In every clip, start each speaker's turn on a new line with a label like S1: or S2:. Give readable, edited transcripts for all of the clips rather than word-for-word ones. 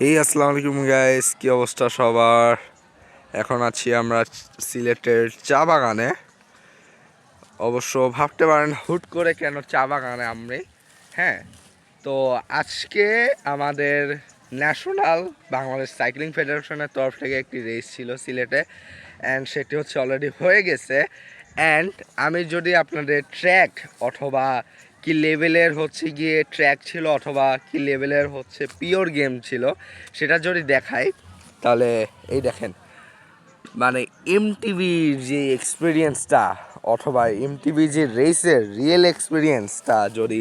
S1: আসসালামু আলাইকুম গাইস, কি অবস্থা সবার? এখন আছি আমরা সিলেটের চা বাগানে। অবশ্য ভাবতে পারেন হুট করে কেন চা বাগানে আমরা। হ্যাঁ, তো আজকে আমাদের ন্যাশনাল বাংলাদেশ সাইক্লিং ফেডারেশনের তরফ থেকে একটি রেস ছিল সিলেটে, অ্যান্ড সেটি হচ্ছে অলরেডি হয়ে গেছে। অ্যান্ড আমি যদি আপনাদের ট্র্যাক অথবা কি লেভেলের হচ্ছে গিয়ে ট্র্যাক ছিল অথবা কি লেভেলের হচ্ছে পিওর গেম ছিল সেটা যদি দেখাই, তাহলে এই দেখেন, মানে এমটিভির যে এক্সপিরিয়েন্সটা অথবা এমটিভি যে রেসের রিয়েল এক্সপিরিয়েন্সটা যদি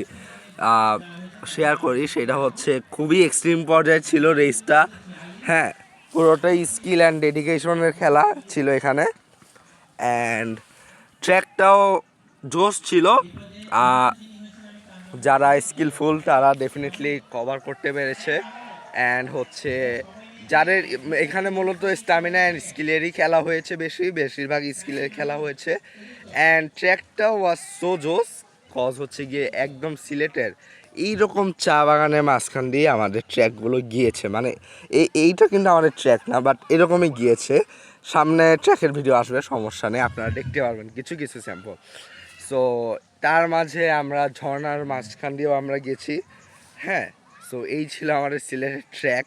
S1: শেয়ার করি, সেটা হচ্ছে খুবই এক্সট্রিম পর্যায়ে ছিল রেসটা। হ্যাঁ, পুরোটাই স্কিল অ্যান্ড ডেডিকেশনের খেলা ছিল এখানে। অ্যান্ড ট্র্যাকটাও জোশ ছিল। যারা স্কিলফুল তারা ডেফিনেটলি কভার করতে পেরেছে। অ্যান্ড হচ্ছে যাদের এখানে মূলত স্ট্যামিনা অ্যান্ড স্কিলেরই খেলা হয়েছে, বেশিরভাগ স্কিলের খেলা হয়েছে। অ্যান্ড ট্র্যাকটা ওয়াজ সো জোস, কজ হচ্ছে গিয়ে একদম সিলেটের এইরকম চা বাগানের মাঝখান দিয়ে আমাদের ট্র্যাকগুলো গিয়েছে। মানে এইটা কিন্তু আমাদের ট্র্যাক না, বাট এরকমই গিয়েছে। সামনে ট্র্যাকের ভিডিও আসবে, সমস্যা নেই, আপনারা দেখতে পারবেন কিছু কিছু স্যাম্পল। সো তার মাঝে আমরা ঝর্ণার মাঝখান দিয়েও আমরা গেছি। হ্যাঁ, সো এই ছিল আমাদের সিলেটের ট্র্যাক।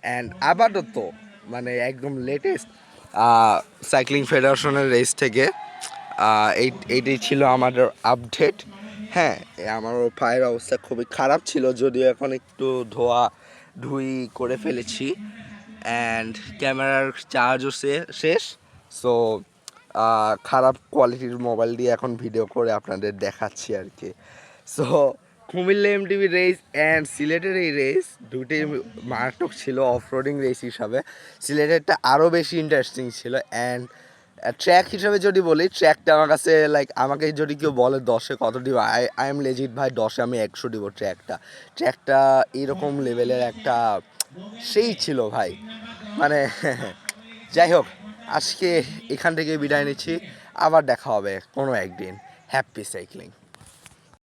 S1: অ্যান্ড আপাতত মানে একদম লেটেস্ট সাইক্লিং ফেডারেশনের রেস থেকে এইটাই ছিল আমাদের আপডেট। হ্যাঁ, আমার পায়ের অবস্থা খুবই খারাপ ছিল, যদিও এখন একটু ধুই করে ফেলেছি। অ্যান্ড ক্যামেরার চার্জও শেষ। সো খারাপ কোয়ালিটির মোবাইল দিয়ে এখন ভিডিও করে আপনাদের দেখাচ্ছি আর কি। So Comilla MTV race and সিলেটের এই রেস দুটোই মারাত্মক ছিল অফ রোডিং রেস হিসাবে। সিলেটেরটা আরও বেশি ইন্টারেস্টিং ছিল। অ্যান্ড ট্র্যাক হিসাবে যদি বলি, ট্র্যাকটা আমার কাছে আমাকে যদি কেউ বলে 10-এ কত দিব, আই এম লেজিট ভাই, 10-এ আমি 100 দিব। ট্র্যাকটা এরকম লেভেলের একটা সেই ছিল ভাই, মানে যাই হোক, আজকে এখান থেকে বিদায় নিচ্ছি। আবার দেখা হবে কোনো একদিন। Happy cycling.